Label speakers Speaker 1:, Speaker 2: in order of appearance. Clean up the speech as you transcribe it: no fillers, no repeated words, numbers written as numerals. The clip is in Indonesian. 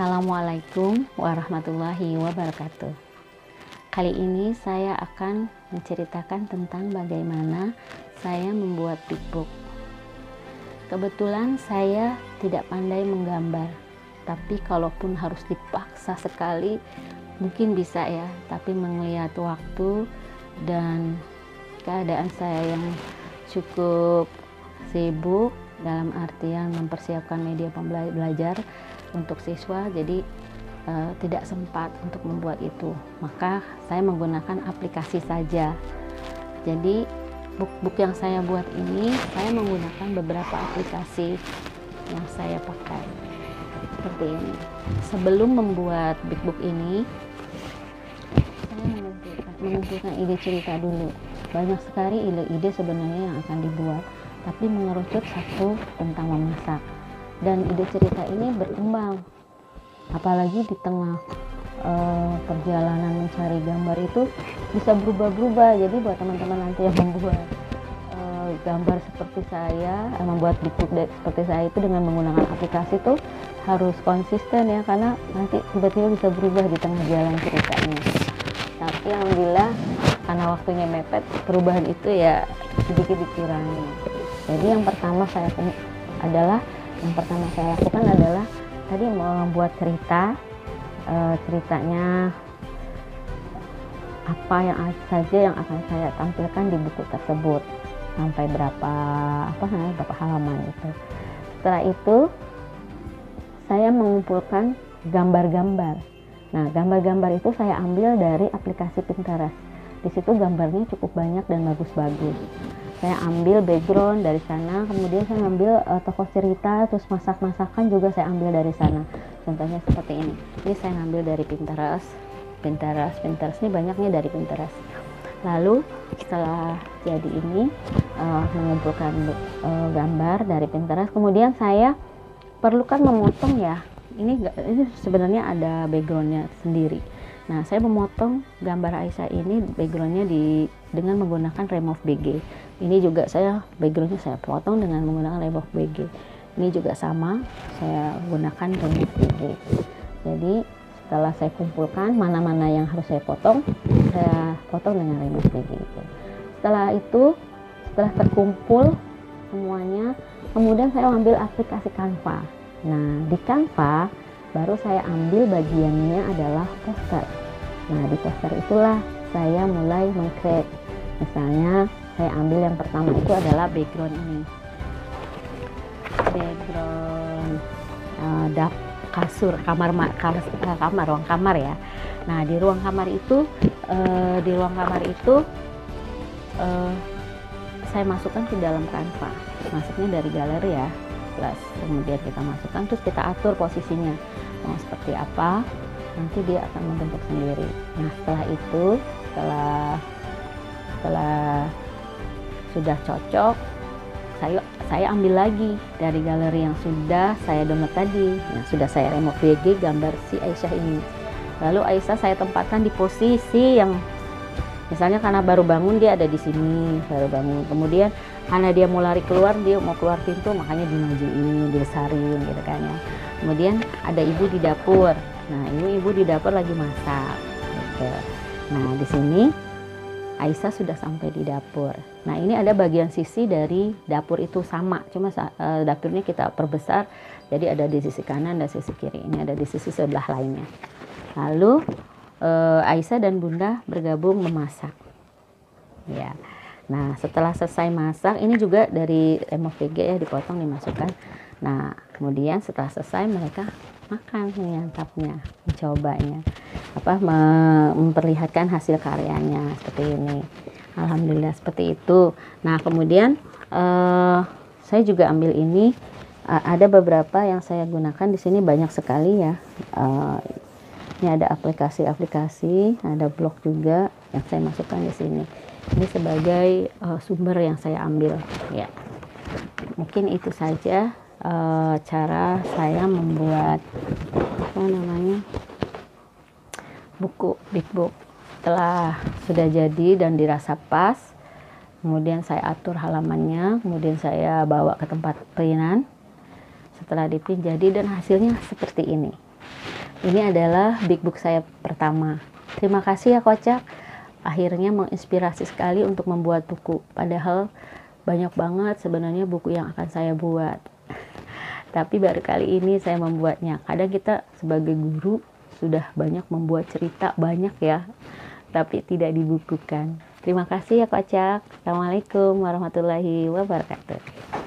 Speaker 1: Assalamualaikum warahmatullahi wabarakatuh. Kali ini saya akan menceritakan tentang bagaimana saya membuat big book. Kebetulan saya tidak pandai menggambar, tapi kalaupun harus dipaksa sekali mungkin bisa ya, tapi melihat waktu dan keadaan saya yang cukup sibuk dalam artian mempersiapkan media belajar untuk siswa, jadi tidak sempat untuk membuat itu. Maka saya menggunakan aplikasi saja. Jadi book yang saya buat ini saya menggunakan beberapa aplikasi yang saya pakai seperti ini. Sebelum membuat big book ini, saya mengumpulkan ide cerita dulu. Banyak sekali ide-ide sebenarnya yang akan dibuat, tapi mengerucut satu tentang memasak. Dan ide cerita ini berkembang, apalagi di tengah perjalanan mencari gambar itu bisa berubah-berubah. Jadi buat teman-teman nanti yang membuat gambar seperti saya, membuat big book seperti saya itu dengan menggunakan aplikasi itu harus konsisten ya, karena nanti tiba-tiba bisa berubah di tengah jalan ceritanya. Tapi alhamdulillah karena waktunya mepet, perubahan itu ya sedikit dikurangi. Jadi yang pertama saya lakukan adalah tadi membuat ceritanya apa yang saja yang akan saya tampilkan di buku tersebut, sampai berapa halaman itu. Setelah itu saya mengumpulkan gambar-gambar. Nah, gambar-gambar itu saya ambil dari aplikasi Pinterest. Di situ gambarnya cukup banyak dan bagus-bagus. Saya ambil background dari sana, kemudian saya ambil tokoh cerita, terus masak-masakan juga saya ambil dari sana. Contohnya seperti ini. Ini saya ambil dari Pinterest ini banyaknya dari Pinterest. Lalu setelah jadi ini mengumpulkan gambar dari Pinterest, kemudian saya perlukan memotong ya. Ini sebenarnya ada backgroundnya sendiri. Nah, saya memotong gambar Aisyah ini backgroundnya dengan menggunakan Remove BG. Ini juga backgroundnya saya potong dengan menggunakan Remove BG. Ini juga sama, saya gunakan Remove BG. Jadi setelah saya kumpulkan mana-mana yang harus saya potong dengan Remove BG itu. Setelah terkumpul semuanya, kemudian saya ambil aplikasi Canva. Nah, di Canva baru saya ambil bagiannya adalah poster. Nah, di poster itulah saya mulai meng-create. Misalnya saya ambil yang pertama itu adalah background ini, background kasur, ruang kamar ya. Nah, di ruang kamar itu saya masukkan ke dalam Canva. Masuknya dari galeri ya, kemudian kita masukkan, terus kita atur posisinya mau seperti apa, nanti dia akan membentuk sendiri. Nah, setelah itu setelah sudah cocok, saya ambil lagi dari galeri yang sudah saya download tadi, yang sudah saya remove BG gambar si Aisyah ini. Lalu Aisyah saya tempatkan di posisi yang misalnya karena baru bangun dia ada di sini, kemudian karena dia mau lari keluar, dia mau keluar pintu, makanya dimajuin, dibesarin gitu kan ya. Kemudian ada ibu di dapur. Nah, ibu di dapur lagi masak gitu. Nah, di sini Aisyah sudah sampai di dapur. Nah, ini ada bagian sisi dari dapur itu sama, cuma dapurnya kita perbesar, jadi ada di sisi kanan dan sisi kiri. Ini ada di sisi sebelah lainnya. Lalu Aisyah dan Bunda bergabung memasak. Ya. Nah, setelah selesai masak, ini juga dari Remove BG ya, dipotong, dimasukkan. Nah, kemudian setelah selesai mereka makan, menyantapnya, mencobanya, memperlihatkan hasil karyanya seperti ini. Alhamdulillah seperti itu. Nah, kemudian saya juga ambil ini, ada beberapa yang saya gunakan di sini banyak sekali ya. Ini ada aplikasi, ada blog juga yang saya masukkan di sini. Ini sebagai sumber yang saya ambil ya. Mungkin itu saja cara saya membuat buku big book. Setelah sudah jadi dan dirasa pas, kemudian saya atur halamannya, kemudian saya bawa ke tempat printan. Setelah diprint jadi dan hasilnya seperti ini. Ini adalah big book saya pertama. Terima kasih ya Kocak. Akhirnya menginspirasi sekali untuk membuat buku. Padahal banyak banget sebenarnya buku yang akan saya buat. Tapi baru kali ini saya membuatnya. Kadang kita sebagai guru sudah banyak membuat cerita, banyak ya. Tapi tidak dibukukan. Terima kasih ya Kocak. Assalamualaikum warahmatullahi wabarakatuh.